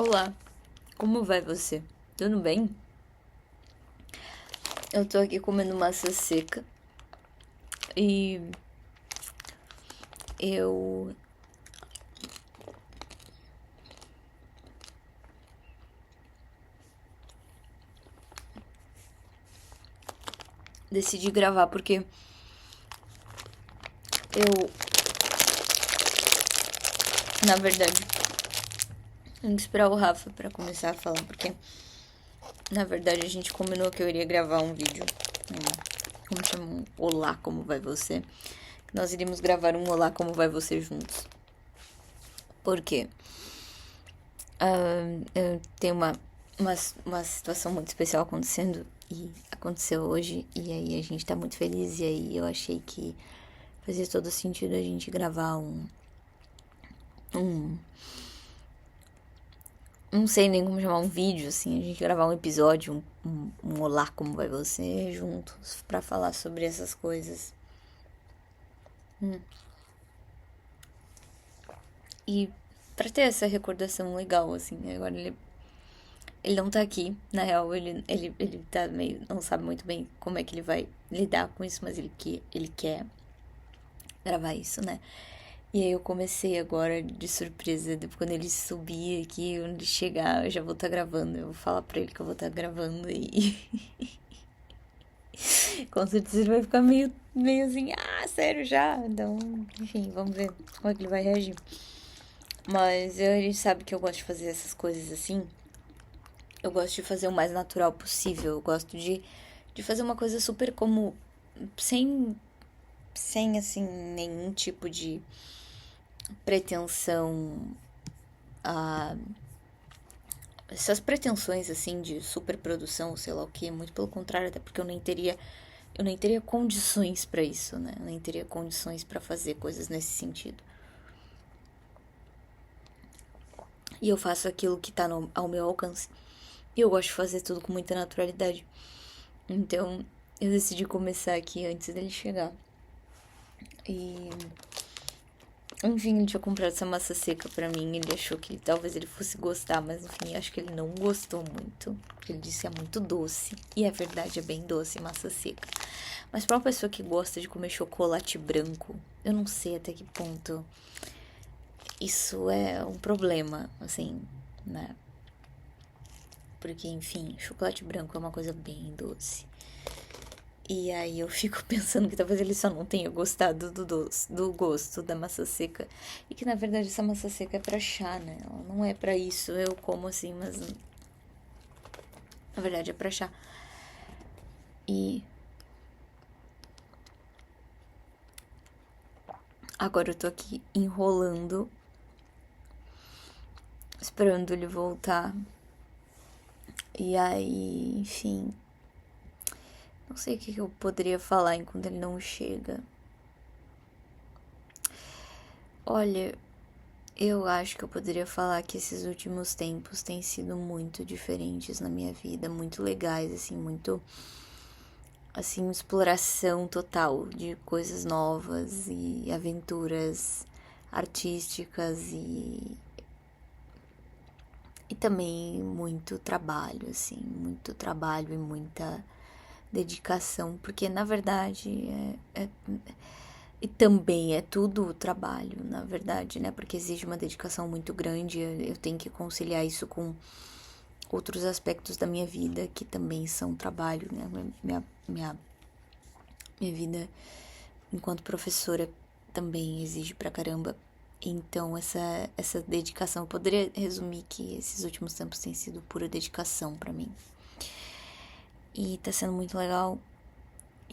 Olá, como vai você? Tudo bem? Eu tô aqui comendo massa seca e eu decidi gravar porque eu, na verdade, tenho que esperar o Rafa pra começar a falar, porque na verdade a gente combinou que eu iria gravar um vídeo, como chama? Um Olá, como vai você? Nós iríamos gravar um Olá, como vai você juntos. Por quê? Eu tenho uma situação muito especial acontecendo e aconteceu hoje, e aí a gente tá muito feliz, e aí eu achei que fazia todo sentido a gente gravar um não sei nem como chamar, um vídeo, assim, a gente gravar um episódio, um Olá, como vai você, juntos, pra falar sobre essas coisas. E pra ter essa recordação legal, assim, agora ele não tá aqui, na real, ele tá meio, não sabe muito bem como é que ele vai lidar com isso, mas ele quer gravar isso, né? E aí eu comecei agora de surpresa, depois quando ele subir aqui, quando ele chegar, eu já vou estar gravando. Eu vou falar pra ele que eu vou estar gravando e com certeza ele vai ficar meio assim, sério já? Então, enfim, vamos ver como é que ele vai reagir. Mas ele sabe que eu gosto de fazer essas coisas assim. Eu gosto de fazer o mais natural possível. Eu gosto de fazer uma coisa super como sem assim nenhum tipo de pretensão a essas pretensões assim de superprodução, sei lá o que, muito pelo contrário, até porque eu nem teria condições para isso, né? Eu nem teria condições para fazer coisas nesse sentido. E eu faço aquilo que tá ao meu alcance. E eu gosto de fazer tudo com muita naturalidade. Então, eu decidi começar aqui antes dele chegar. E enfim, ele tinha comprado essa massa seca pra mim. Ele achou que talvez ele fosse gostar, mas enfim, acho que ele não gostou muito. Ele disse que é muito doce. E é verdade, é bem doce massa seca. Mas pra uma pessoa que gosta de comer chocolate branco, eu não sei até que ponto isso é um problema, assim, né? Porque, enfim, chocolate branco é uma coisa bem doce. E aí eu fico pensando que talvez ele só não tenha gostado do doce, do gosto da massa seca. E que na verdade essa massa seca é pra chá, né? Ela não é pra isso. Eu como assim, mas na verdade é pra chá. E agora eu tô aqui enrolando, esperando ele voltar. E aí, enfim, não sei o que eu poderia falar enquanto ele não chega. Olha, eu acho que eu poderia falar que esses últimos tempos têm sido muito diferentes na minha vida, muito legais, assim, muito assim, exploração total de coisas novas e aventuras artísticas e também muito trabalho, assim, muito trabalho e muita dedicação, porque na verdade e também é tudo trabalho, na verdade, né? Porque exige uma dedicação muito grande. Eu tenho que conciliar isso com outros aspectos da minha vida que também são trabalho, né? Minha vida enquanto professora também exige pra caramba. Então, essa dedicação, eu poderia resumir que esses últimos tempos têm sido pura dedicação pra mim. E tá sendo muito legal.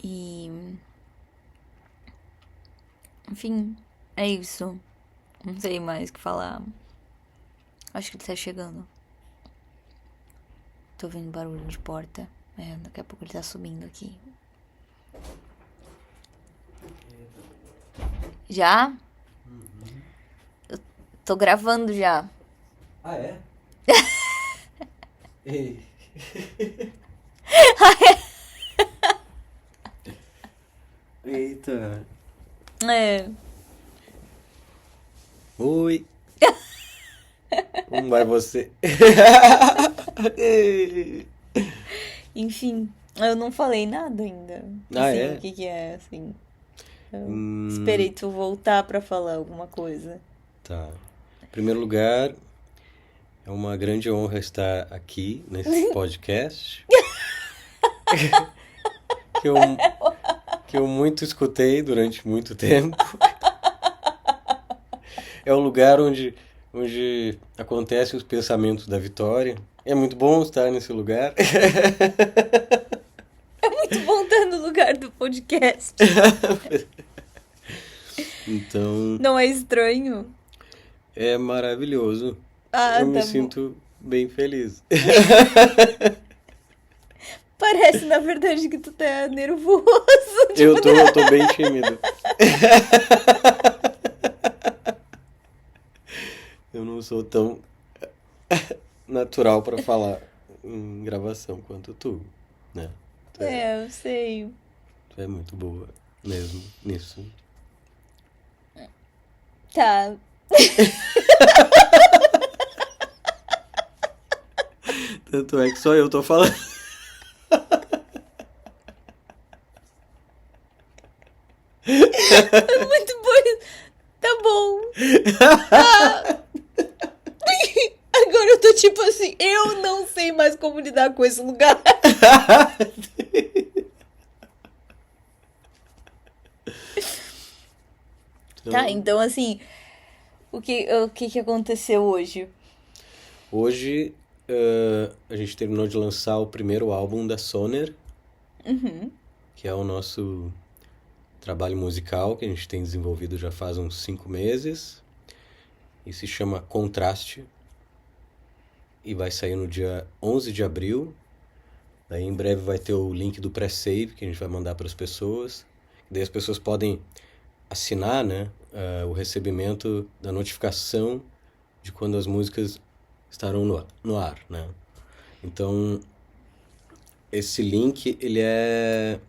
E enfim, é isso. Não sei mais o que falar. Acho que ele tá chegando. Tô ouvindo barulho de porta. Daqui a pouco ele tá subindo aqui. Já? Eu tô gravando já. Ah, é? Ei. Eita. É. Oi. Como vai você? Enfim, eu não falei nada ainda. Ah, Assim, o é? que que é, assim. Eu esperei Hum, tu voltar pra falar alguma coisa. tá. Em primeiro lugar, é uma grande honra estar aqui nesse podcast que eu, que eu muito escutei durante muito tempo. É o lugar onde acontecem os pensamentos da Vitória. É muito bom estar nesse lugar. Muito bom estar no lugar do podcast. Então, Não é estranho? é maravilhoso. Ah, Eu me tá bom. sinto bem feliz. Parece, na verdade, que tu tá nervoso. Eu Tipo, tô, eu tô bem tímido. Eu não sou tão natural pra falar em gravação quanto tu, né? Tu é, eu sei. tu é muito boa mesmo nisso. Tá. Tanto é que só eu tô falando. Muito bom. Tá bom. Ah, agora eu tô tipo assim, eu não sei mais como lidar com esse lugar. Tá, Então, então assim, o que que aconteceu hoje? hoje a gente terminou de lançar o primeiro álbum da Soner, que é o nosso trabalho musical que a gente tem desenvolvido já faz uns 5 meses e se chama Contraste e vai sair no dia 11 de abril. Daí em breve vai ter o link do pré-save que a gente vai mandar para as pessoas. Daí as pessoas podem assinar, né, o recebimento da notificação de quando as músicas estarão no ar, né? Então, esse link, ele é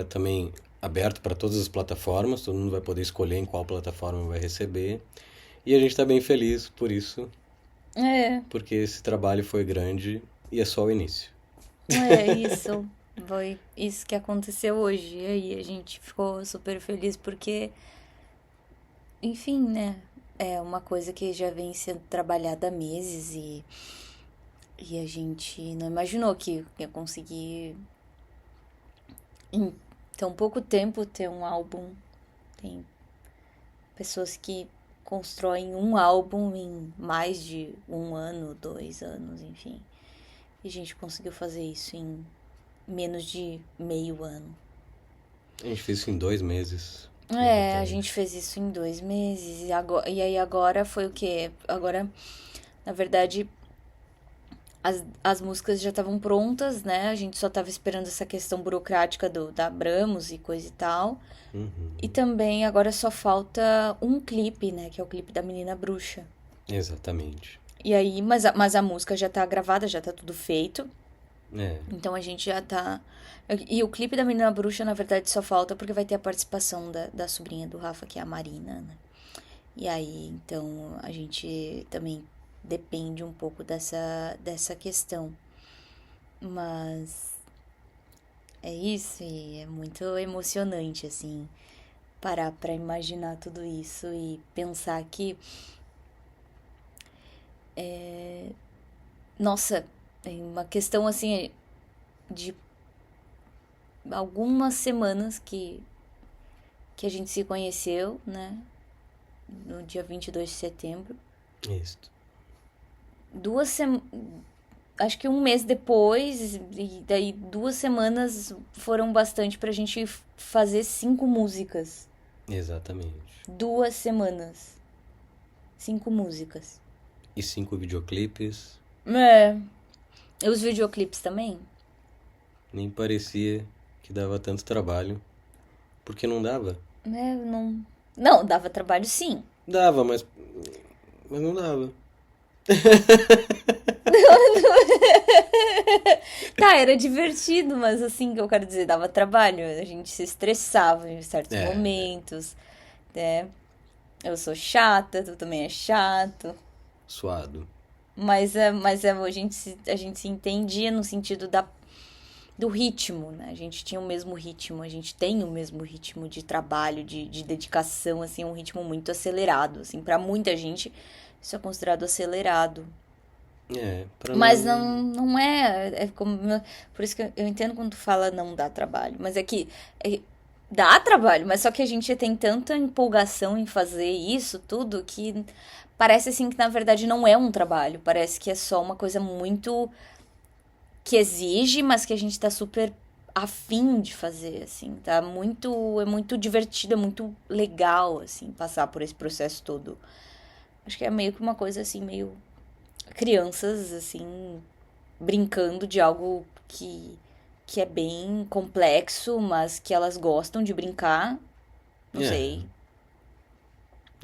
também aberto para todas as plataformas, todo mundo vai poder escolher em qual plataforma vai receber. E a gente está bem feliz por isso, É, porque esse trabalho foi grande e é só o início. é isso. Foi isso que aconteceu hoje. E aí a gente ficou super feliz porque, enfim, né? É uma coisa que já vem sendo trabalhada há meses e a gente não imaginou que ia conseguir em tão pouco tempo ter um álbum. Tem pessoas que constroem um álbum em mais de 1 ano, 2 anos, enfim. E a gente conseguiu fazer isso em menos de meio ano. A gente fez isso em 2 meses, na É, a gente verdade. fez isso em 2 meses. E aí agora foi o quê? Agora, na verdade, as músicas já estavam prontas, né? A gente só tava esperando essa questão burocrática da Abramos e coisa e tal. E Uhum, também agora só falta um clipe, né? Que é o clipe da Menina Bruxa. exatamente. E aí, mas a música já tá gravada, já tá tudo feito. É, Então a gente já tá. E o clipe da Menina Bruxa, na verdade, só falta porque vai ter a participação da sobrinha do Rafa, que é a Marina, né? E aí, então, a gente também depende um pouco dessa questão. Mas é isso, e é muito emocionante, assim, parar pra imaginar tudo isso e pensar que, nossa, é uma questão assim de algumas semanas que a gente se conheceu, né? No dia 22 de setembro. isso. Duas semanas. Acho que um mês depois, e daí 2 semanas foram bastante pra gente fazer 5 músicas. Exatamente. 2 semanas. 5 músicas. E 5 videoclipes. É. E os videoclipes também? Nem parecia que dava tanto trabalho. Porque não dava. É, não. Não, dava trabalho sim. Dava, mas não dava. Tá, era divertido, mas assim que eu quero dizer, dava trabalho. A gente se estressava em certos É, momentos, né? Eu sou chata, tu também é chato. Suado. Mas a gente se entendia no sentido do ritmo, né? A gente tinha o mesmo ritmo, a gente tem o mesmo ritmo de trabalho, de dedicação, assim, um ritmo muito acelerado, assim, para muita gente isso é considerado acelerado. Pra Mas mim. não é como, por isso que eu entendo quando tu fala não dá trabalho, mas dá trabalho, mas só que a gente tem tanta empolgação em fazer isso tudo que parece assim que na verdade não é um trabalho, parece que é só uma coisa muito que exige, mas que a gente tá super afim de fazer, assim, é muito divertido, é muito legal, assim, passar por esse processo todo. Acho que é meio que uma coisa, assim, meio crianças, assim, brincando de algo que é bem complexo, mas que elas gostam de brincar, não É, sei.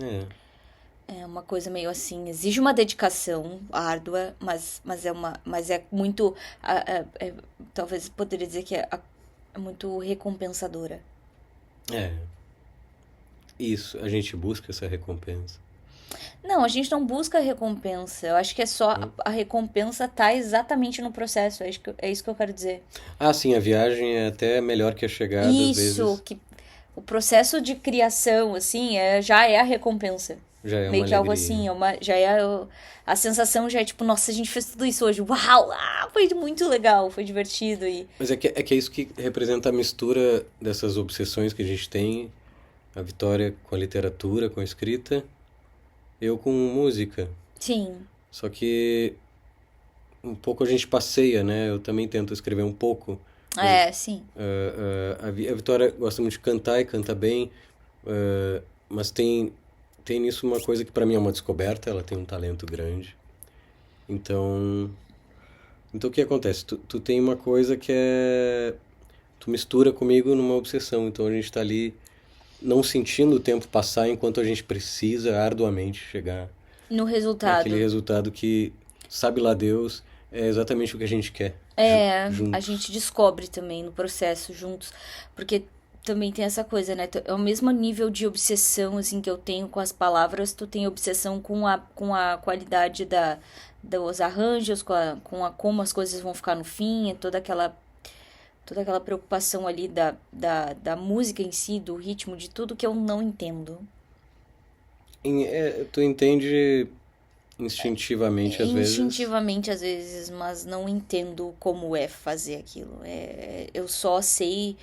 é, É uma coisa meio assim, exige uma dedicação árdua, mas é muito, talvez poderia dizer que é muito recompensadora. é. Isso, a gente busca essa recompensa. Não, a gente não busca recompensa. Eu acho que é só Hum? a recompensa tá exatamente no processo. É isso que eu quero dizer. Ah, sim, a viagem é até melhor que a chegada, às Isso, vezes que o processo de criação, assim, já é a recompensa. já é uma Meio que algo assim, alegria. a sensação já é tipo, nossa, a gente fez tudo isso hoje. Uau, foi muito legal, foi divertido e Mas é que é isso que representa a mistura dessas obsessões que a gente tem, a Vitória com a literatura, com a escrita, eu com música. sim. Só que um pouco a gente passeia, né? Eu também tento escrever um pouco, mas Sim. a Vitória gosta muito de cantar e canta bem, mas tem nisso uma coisa que pra mim é uma descoberta, ela tem um talento grande. Então, então o que acontece? Tu tem uma coisa que é. Tu mistura comigo numa obsessão, então a gente tá ali não sentindo o tempo passar enquanto a gente precisa arduamente chegar No naquele resultado. resultado que, sabe lá Deus, é exatamente o que a gente quer, A gente juntos. descobre também no processo juntos, porque também tem essa coisa, né? É o mesmo nível de obsessão assim que eu tenho com as palavras, tu tem obsessão com a qualidade dos arranjos, com a como as coisas vão ficar no fim, toda aquela preocupação ali da música em si, do ritmo, de tudo que eu não entendo. Tu entende instintivamente às vezes. Instintivamente às vezes, mas não entendo como é fazer aquilo. Eu só sei,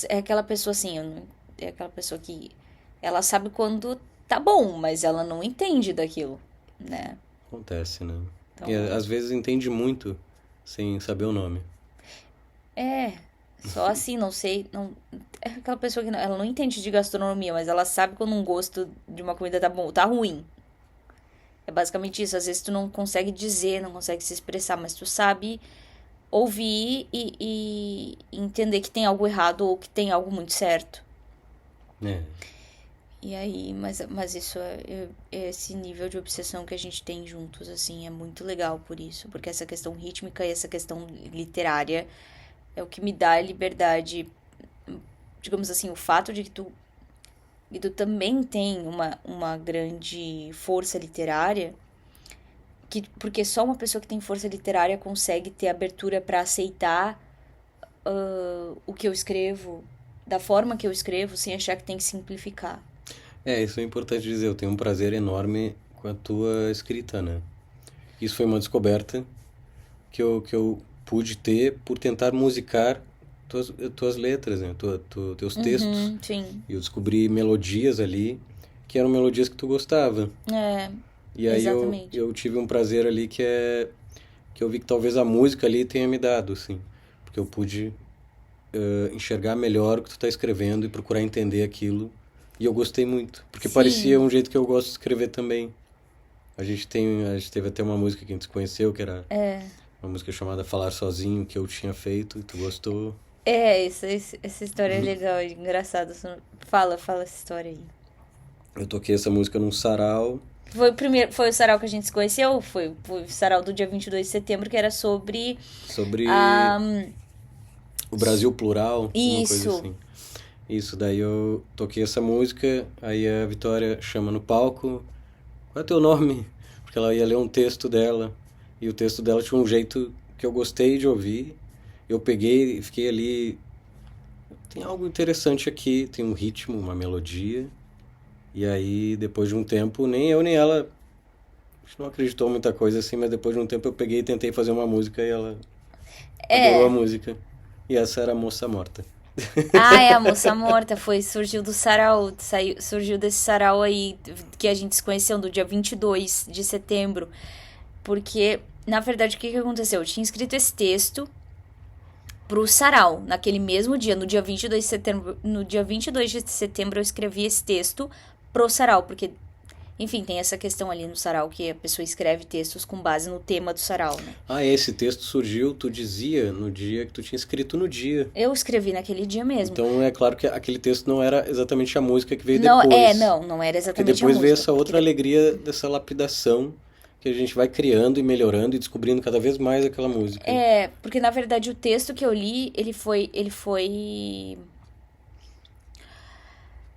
é aquela pessoa assim, é aquela pessoa que ela sabe quando tá bom, mas ela não entende daquilo, né? Acontece, né? E Então, às vezes entende muito sem saber o nome. é, só assim, não sei, não, é aquela pessoa que ela não entende de gastronomia, mas ela sabe quando um gosto de uma comida tá bom, tá ruim. É basicamente isso, às vezes tu não consegue dizer, não consegue se expressar, mas tu sabe ouvir e entender que tem algo errado ou que tem algo muito certo. É, E aí, mas isso é esse nível de obsessão que a gente tem juntos, assim, é muito legal por isso, porque essa questão rítmica e essa questão literária é o que me dá a liberdade, digamos assim, o fato de que tu também tem uma grande força literária, porque só uma pessoa que tem força literária consegue ter abertura para aceitar o que eu escrevo, da forma que eu escrevo, sem achar que tem que simplificar. isso é importante dizer. Eu tenho um prazer enorme com a tua escrita, né? Isso foi uma descoberta que eu pude ter por tentar musicar tuas letras, né? Teus textos. Sim. E eu descobri melodias ali que eram melodias que tu gostava. É, E aí eu, exatamente. eu tive um prazer ali que eu vi que talvez a música ali tenha me dado, assim. Porque eu pude enxergar melhor o que tu tá escrevendo e procurar entender aquilo. E eu gostei muito, porque parecia Sim, um jeito que eu gosto de escrever também. A gente teve até uma música que a gente se conheceu, que era uma música chamada Falar Sozinho, que eu tinha feito e tu gostou. essa história é legal, é engraçado. Fala essa história aí. Eu toquei essa música num sarau Foi o sarau que a gente se conheceu? Foi o sarau do dia 22 de setembro, que era sobre sobre a. o Brasil plural, uma coisa Isso. assim. Isso, daí eu toquei essa música, aí a Vitória chama no palco, qual é o teu nome? Porque ela ia ler um texto dela, e o texto dela tinha um jeito que eu gostei de ouvir. Eu peguei e fiquei ali, tem algo interessante aqui, tem um ritmo, uma melodia. E aí, depois de um tempo, nem eu nem ela, a gente não acreditou em muita coisa assim, mas depois de um tempo eu peguei e tentei fazer uma música e ela adorou a É. música. E essa era a Moça Morta. Ah, é a Moça Morta, surgiu do sarau, surgiu desse sarau aí que a gente se conheceu no dia 22 de setembro. Porque, na verdade, o que que aconteceu? Eu tinha escrito esse texto pro sarau, naquele mesmo dia, no dia 22 de setembro, no dia 22 de setembro eu escrevi esse texto pro sarau, porque, enfim, tem essa questão ali no sarau que a pessoa escreve textos com base no tema do sarau, né? Ah, esse texto surgiu, tu dizia, no dia que tu tinha escrito no dia. Eu escrevi naquele dia mesmo. Então é claro que aquele texto não era exatamente a música que veio Não, depois. não era Porque exatamente a depois veio música. essa outra alegria dessa lapidação que a gente vai criando e melhorando e descobrindo cada vez mais aquela música. É, porque na verdade o texto que eu li,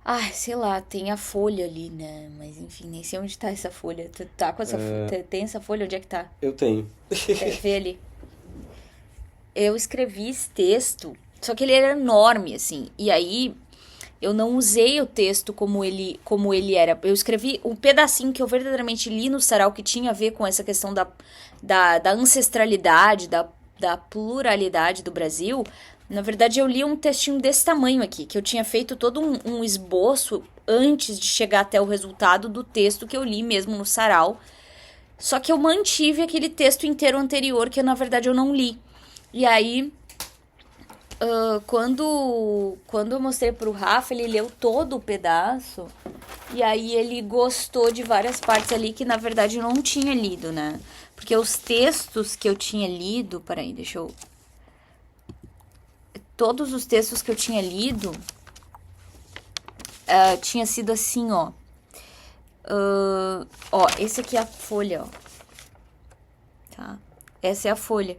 ai, sei lá, tem a folha ali, né? Mas enfim, nem sei onde tá essa folha. Tu tá com essa folha? Tem essa folha? Onde é que tá? Eu tenho. Vê ali. Eu escrevi esse texto, só que ele era enorme, assim. E aí eu não usei o texto como ele era. Eu escrevi um pedacinho que eu verdadeiramente li no sarau que tinha a ver com essa questão da ancestralidade, da pluralidade do Brasil. Na verdade, eu li um textinho desse tamanho aqui, que eu tinha feito todo um esboço antes de chegar até o resultado do texto que eu li mesmo no sarau. Só que eu mantive aquele texto inteiro anterior, que na verdade eu não li. E aí, quando eu mostrei pro Rafa, ele leu todo o pedaço. E aí ele gostou de várias partes ali que na verdade eu não tinha lido, né? Porque os textos que eu tinha lido... Peraí, deixa eu... Todos os textos que eu tinha lido tinha sido assim, ó. Ó, esse aqui é a folha, ó. Tá? Essa é a folha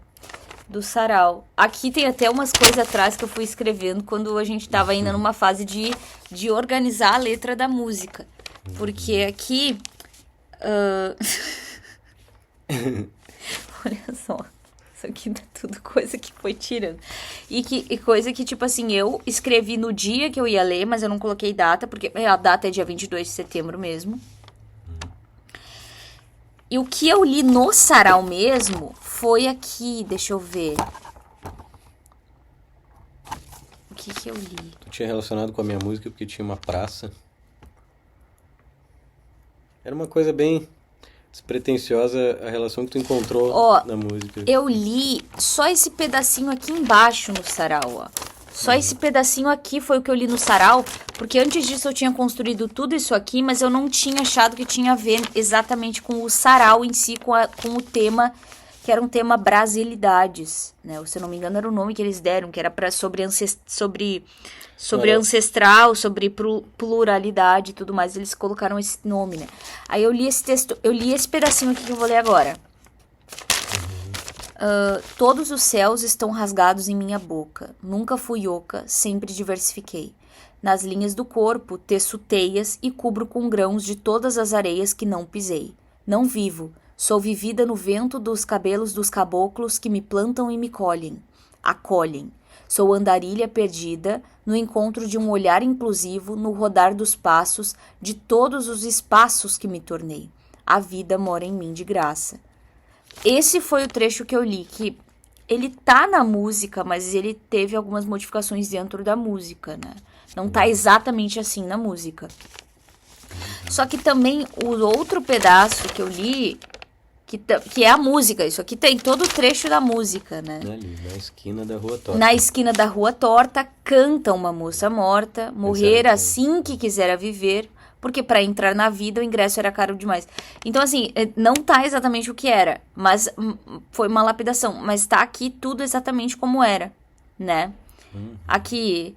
do sarau. Aqui tem até umas coisas atrás que eu fui escrevendo quando a gente tava ainda numa fase de organizar a letra da música. Porque aqui... Olha só. Isso aqui tá tudo coisa que foi tirando. E coisa que, tipo assim, eu escrevi no dia que eu ia ler, mas eu não coloquei data, porque a data é dia 22 de setembro mesmo. E o que eu li no sarau mesmo foi aqui, deixa eu ver. O que eu li? Tu tinha relacionado com a minha música porque tinha uma praça. Era uma coisa bem despretensiosa a relação que tu encontrou na música. Eu li só esse pedacinho aqui embaixo no sarau, ó. Só esse pedacinho aqui foi o que eu li no sarau, porque antes disso eu tinha construído tudo isso aqui, mas eu não tinha achado que tinha a ver exatamente com o sarau em si, com o tema, que era um tema brasilidades, né? Se eu não me engano era o nome que eles deram, que era sobre ancestral, sobre pluralidade e tudo mais, eles colocaram esse nome, né? Aí eu li esse texto, eu li esse pedacinho aqui que eu vou ler agora. Todos os céus estão rasgados em minha boca. Nunca fui oca, sempre diversifiquei. Nas linhas do corpo, teço teias e cubro com grãos de todas as areias que não pisei. Não vivo, sou vivida no vento dos cabelos dos caboclos que me plantam e me acolhem. Sou andarilha perdida, no encontro de um olhar inclusivo, no rodar dos passos, de todos os espaços que me tornei. A vida mora em mim de graça. Esse foi o trecho que eu li, que ele tá na música, mas ele teve algumas modificações dentro da música, né? Não tá exatamente assim na música. Só que também o outro pedaço que eu li, que é a música, isso aqui tem todo o trecho da música, né? Ali, na esquina da Rua Torta. Na esquina da Rua Torta, canta uma moça morta, morrer assim que quisera viver, porque para entrar na vida o ingresso era caro demais. Então, assim, não tá exatamente o que era, mas foi uma lapidação. Mas tá aqui tudo exatamente como era, né? Aqui,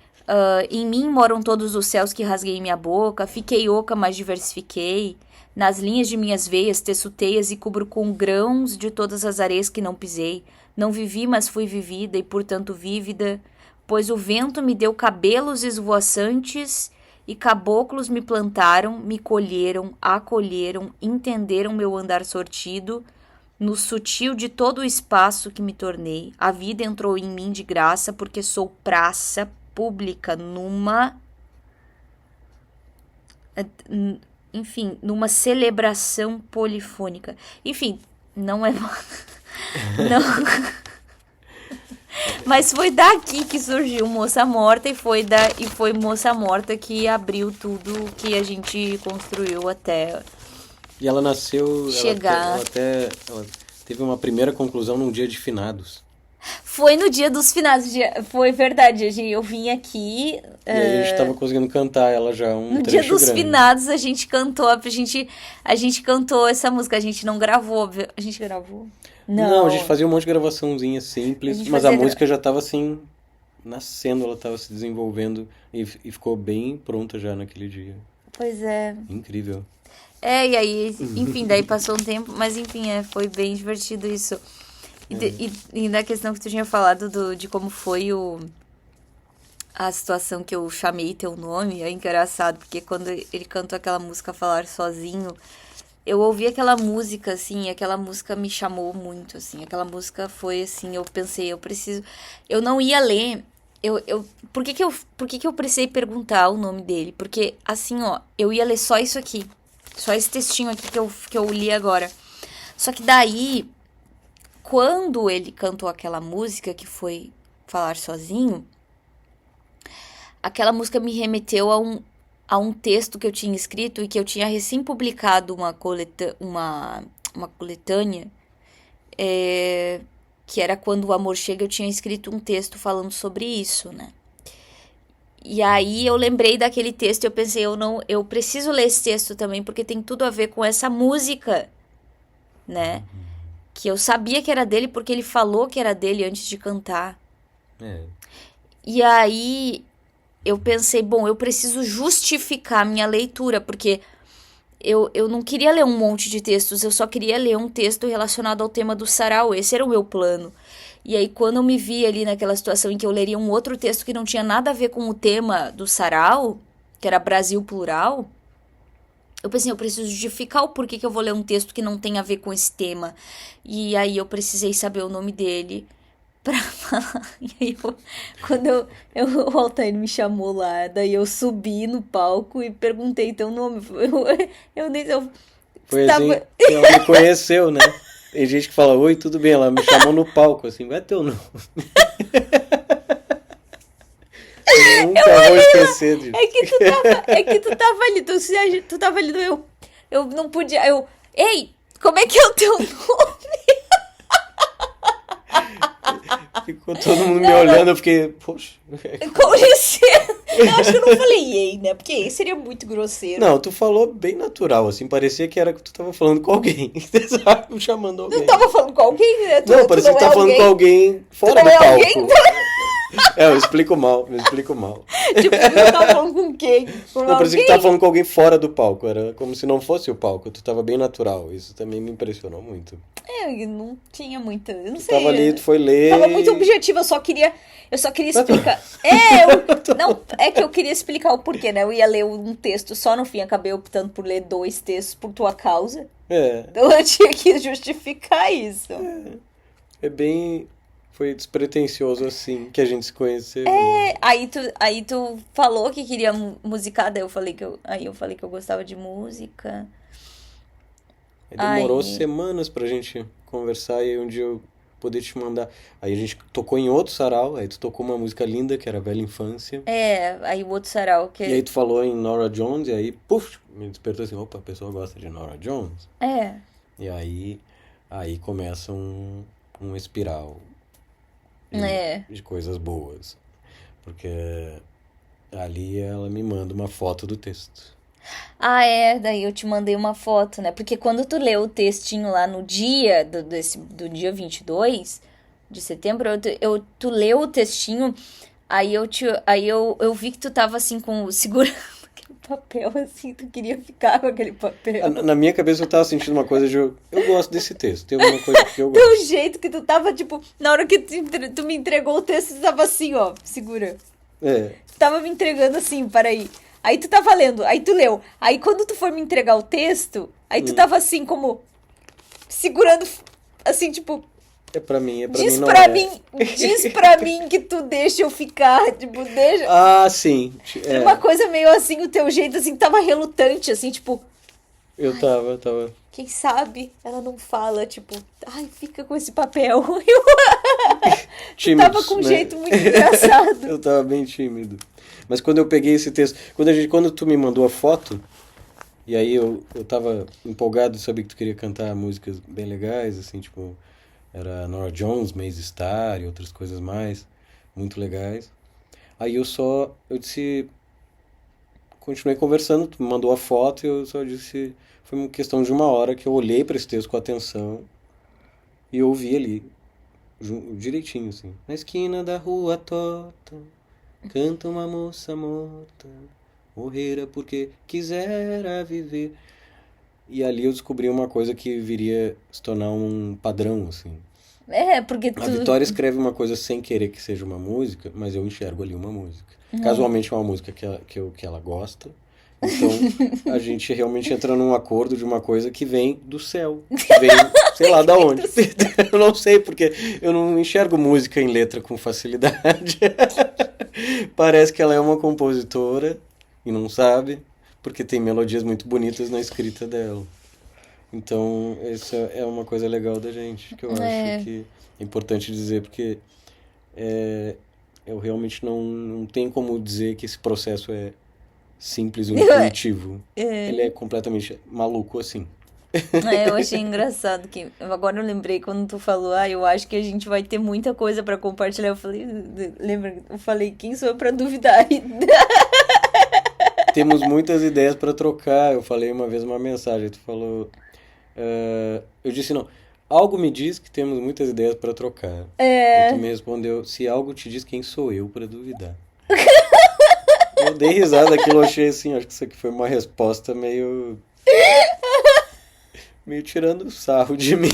em mim moram todos os céus que rasguei minha boca, fiquei oca, mas diversifiquei. Nas linhas de minhas veias teço teias e cubro com grãos de todas as areias que não pisei. Não vivi, mas fui vivida e, portanto, vívida. pois o vento me deu cabelos esvoaçantes e caboclos me plantaram, me colheram, acolheram, entenderam meu andar sortido, no sutil de todo o espaço que me tornei. A vida entrou em mim de graça, porque sou praça pública numa celebração polifônica. Enfim, não é... não... Mas foi daqui que surgiu Moça Morta e foi Moça Morta que abriu tudo que a gente construiu até E ela nasceu... chegar. Ela teve uma primeira conclusão num dia de finados. Foi no dia dos finados, foi verdade, eu vim aqui... E aí a gente tava conseguindo cantar ela já no dia dos grande. finados a gente cantou, a gente cantou essa música, a gente não gravou, a gente gravou? Não, a gente fazia um monte de gravaçãozinha simples, mas a música já tava assim, nascendo, ela tava se desenvolvendo e ficou bem pronta já naquele dia. Pois é. Incrível. E aí, enfim, daí passou um tempo, mas enfim, foi bem divertido isso. E na questão que tu tinha falado de como foi a situação que eu chamei teu nome, é engraçado, porque quando ele cantou aquela música Falar Sozinho, eu ouvi aquela música, assim, aquela música me chamou muito, assim, aquela música foi, assim, eu pensei, eu não ia ler, por que que eu precisei perguntar o nome dele? Porque, assim, ó, eu ia ler só isso aqui, só esse textinho aqui que eu li agora. Só que daí, quando ele cantou aquela música, que foi Falar Sozinho, aquela música me remeteu a um texto que eu tinha escrito e que eu tinha recém-publicado uma coletânea, que era Quando o Amor Chega, eu tinha escrito um texto falando sobre isso, né? E aí eu lembrei daquele texto e eu pensei, eu preciso ler esse texto também, porque tem tudo a ver com essa música, né? Que eu sabia que era dele porque ele falou que era dele antes de cantar. E aí eu pensei, bom, eu preciso justificar minha leitura, porque eu não queria ler um monte de textos, eu só queria ler um texto relacionado ao tema do sarau, esse era o meu plano. E aí quando eu me vi ali naquela situação em que eu leria um outro texto que não tinha nada a ver com o tema do sarau, que era Brasil Plural, eu pensei, eu preciso justificar o porquê que eu vou ler um texto que não tem a ver com esse tema. E aí eu precisei saber o nome dele pra falar. E aí quando o Altair me chamou lá, daí eu subi no palco e perguntei teu nome. Eu nem... Foi assim que ela me conheceu, né? Tem gente que fala, oi, tudo bem? Ela me chamou no palco, assim, vai teu nome. Eu nunca vou esquecer disso. É que tu tava ali, tu tava ali, eu não podia, ei, como é que é o teu nome? Ficou todo mundo me olhando, eu fiquei, poxa. Com licença. Eu acho que eu não falei ei, né? Porque ei seria muito grosseiro. Não, tu falou bem natural, assim, parecia que era que tu tava falando com alguém. Sabe, chamando alguém. Não tava falando com alguém, né? Não, parecia que tu tava falando com alguém fora do palco. Alguém? Eu explico mal. Tipo, tu tava falando com quem? Não, parecia que tu tava falando com alguém fora do palco. Era como se não fosse o palco. Tu tava bem natural. Isso também me impressionou muito. Eu não tinha muita... Eu não tu sei. Tava ali, tu foi ler... Tava muito objetivo, eu só queria explicar. Não, é que eu queria explicar o porquê, né? Eu ia ler um texto só, no fim acabei optando por ler 2 textos por tua causa. Então eu tinha que justificar isso. É bem... Foi despretensioso assim que a gente se conheceu. Né? Aí tu falou que queria musicar, daí eu falei que eu gostava de música. Demorou semanas pra gente conversar e aí um dia eu poder te mandar. Aí a gente tocou em outro sarau, aí tu tocou uma música linda que era Velha Infância. Aí o outro sarau que... E aí tu falou em Norah Jones e aí, puf, me despertou assim, opa, a pessoa gosta de Norah Jones. E aí começa um espiral de coisas boas. Porque ali ela me manda uma foto do texto. Daí eu te mandei uma foto, né? Porque quando tu leu o textinho lá no dia do dia 22 de setembro, tu leu o textinho, aí eu vi que tu tava assim segurando aquele papel assim, tu queria ficar com aquele papel. Na minha cabeça eu tava sentindo uma coisa de eu gosto desse texto, tem alguma coisa que eu Do gosto. jeito que tu tava, tipo, na hora que tu me entregou o texto, tu tava assim, ó, segura. É, Tu tava me entregando assim, peraí. Aí tu tava lendo, aí tu leu. Aí quando tu for me entregar o texto, aí tu tava assim, como, segurando, assim, tipo, pra mim diz não pra é. mim, diz pra mim que tu deixa eu ficar, tipo, deixa... Ah, sim. Uma coisa meio assim, o teu jeito, assim, tava relutante, assim, tipo... Eu tava. Quem sabe ela não fala, tipo... Ai, fica com esse papel. Eu Tímidos, tava com um né? jeito muito engraçado. Eu tava bem tímido. Mas quando eu peguei esse texto... Quando tu me mandou a foto... E aí eu tava empolgado de saber que tu queria cantar músicas bem legais, assim, tipo... Era Norah Jones, Maze Star e outras coisas mais. Muito legais. Aí eu disse... Continuei conversando, tu me mandou a foto e eu só disse... Foi uma questão de uma hora que eu olhei para esse texto com atenção e ouvi ali, direitinho, assim. Na esquina da rua torta, canta uma moça morta, morrera porque quisera viver. E ali eu descobri uma coisa que viria se tornar um padrão, assim. Porque A Vitória escreve uma coisa sem querer que seja uma música, mas eu enxergo ali uma música. Casualmente é uma música que ela gosta. Então, a gente realmente entra num acordo de uma coisa que vem do céu. Que vem, sei lá da onde. Eu não sei, porque eu não enxergo música em letra com facilidade. Parece que ela é uma compositora e não sabe, porque tem melodias muito bonitas na escrita dela. Então, essa é uma coisa legal da gente, que eu acho que é importante dizer, porque eu realmente não tenho como dizer que esse processo é simples ou intuitivo. Ele é completamente maluco, assim. Eu achei engraçado que... Agora eu lembrei quando tu falou, eu acho que a gente vai ter muita coisa pra compartilhar. Eu falei, lembra? Eu falei, quem sou eu pra duvidar? Temos muitas ideias pra trocar. Eu falei uma vez uma mensagem, tu falou... eu disse, não, algo me diz que temos muitas ideias pra trocar. E tu me respondeu, se algo te diz, quem sou eu pra duvidar? Eu dei risada daquilo, eu achei assim, acho que isso aqui foi uma resposta meio tirando sarro de mim.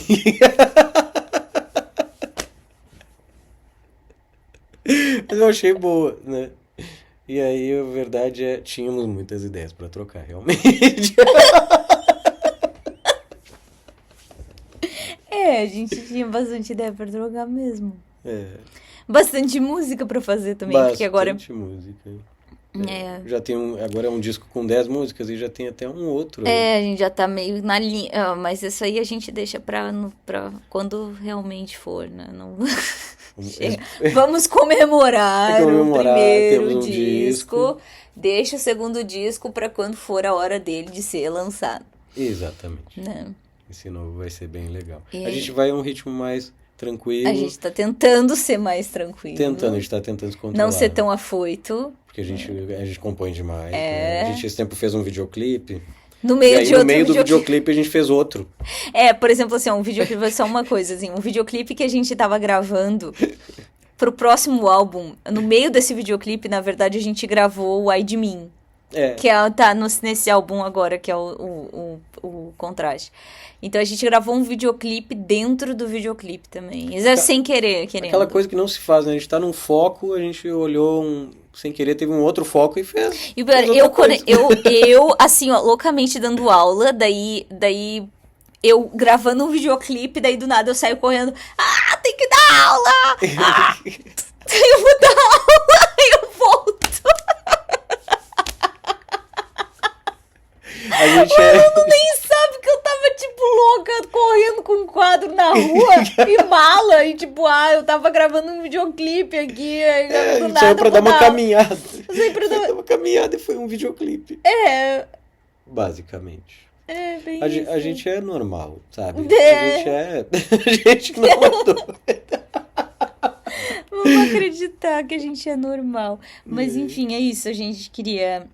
Mas eu achei boa, né? E aí, a verdade é, tínhamos muitas ideias pra trocar, realmente. A gente tinha bastante ideia pra trocar mesmo. É, Bastante música pra fazer também, porque agora... bastante música. Já tem agora é um disco com 10 músicas e já tem até um outro. a gente já tá meio na linha. Mas isso aí a gente deixa pra quando realmente for, né? Não... Chega. Vamos comemorar o primeiro temos um disco. Deixa o segundo disco pra quando for a hora dele de ser lançado. Exatamente. Né? Esse novo vai ser bem legal. A gente vai a um ritmo mais tranquilo. A gente tá tentando ser mais tranquilo. A gente tá tentando se controlar. Não ser tão afoito. Porque a gente compõe demais. Né? A gente esse tempo fez um videoclipe. No meio e aí, no meio do videoclipe a gente fez outro. Por exemplo, assim, um videoclipe é só uma coisa, assim, um videoclipe que a gente tava gravando pro próximo álbum. No meio desse videoclipe, na verdade, a gente gravou o Ai de Mim. Que tá nesse álbum agora, que é o Contraste. Então a gente gravou um videoclipe dentro do videoclipe também. Isso é sem querer, querendo. Aquela coisa que não se faz, né? A gente tá num foco, a gente olhou sem querer, teve um outro foco e fez. E eu assim, ó, loucamente dando aula, daí eu gravando um videoclipe, daí do nada eu saio correndo. Tem que dar aula! Eu vou dar aula! Eu volto! A gente o aluno nem sabe que eu tava, tipo, louca, correndo com um quadro na rua e mala. E, tipo, eu tava gravando um videoclipe aqui. Do nada, saiu pra dar uma caminhada. Saiu pra dar uma caminhada e foi um videoclipe. Basicamente. Bem isso. A gente é normal, sabe? A gente não é doida. Vamos acreditar que a gente é normal. Mas, enfim, é isso. A gente queria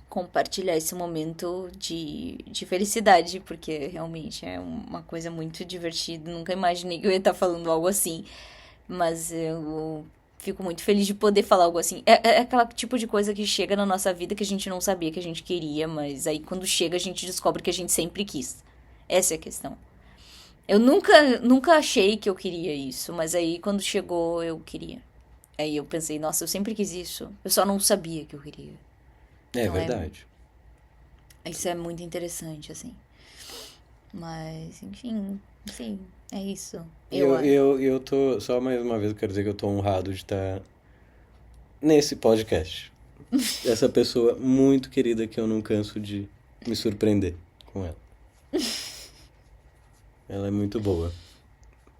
compartilhar esse momento de felicidade, porque realmente é uma coisa muito divertida. Nunca imaginei que eu ia estar falando algo assim, mas eu Fico muito feliz de poder falar algo assim. É aquela tipo de coisa que chega na nossa vida que a gente não sabia que a gente queria, mas aí quando chega a gente descobre que a gente sempre quis. Essa é a questão. Eu nunca achei que eu queria isso, mas aí quando chegou eu queria. Aí eu pensei, nossa, eu sempre quis isso. Eu só não sabia que eu queria. É Então verdade. isso é muito interessante, assim. Mas, enfim, sim, é isso. Eu tô, só mais uma vez eu quero dizer que eu tô honrado de estar nesse podcast. Essa pessoa muito querida que eu não canso de me surpreender com ela. Ela é muito boa.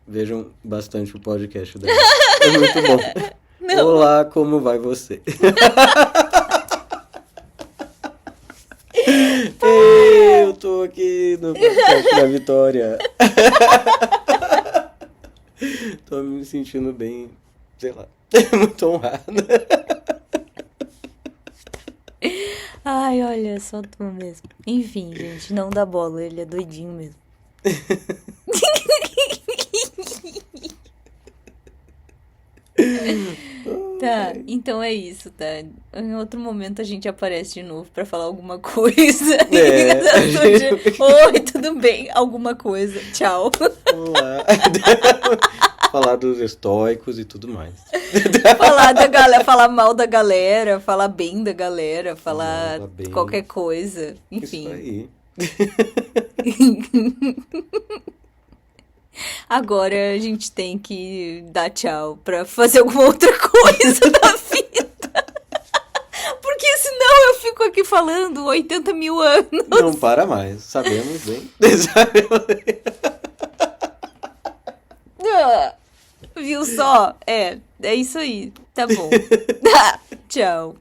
Vejam bastante o podcast dela. É muito bom. Não. Olá, como vai você? Ei, eu tô aqui no podcast da Vitória. Tô me sentindo bem, sei lá, muito honrado. Ai, olha, só tu mesmo. Enfim, gente, não dá bola, ele é doidinho mesmo. Tá, então é isso, tá? Em outro momento a gente aparece de novo pra falar alguma coisa. Oi, tudo bem? Alguma coisa. Tchau. Olá. Falar dos estoicos e tudo mais. Falar da galera, falar mal da galera, falar bem da galera, falar bem. qualquer coisa. Enfim. Isso aí. Agora a gente tem que dar tchau pra fazer alguma outra coisa da vida. Porque senão eu fico aqui falando 80 mil anos. Não para mais, sabemos bem. Viu só? É isso aí. Tá bom. Tchau.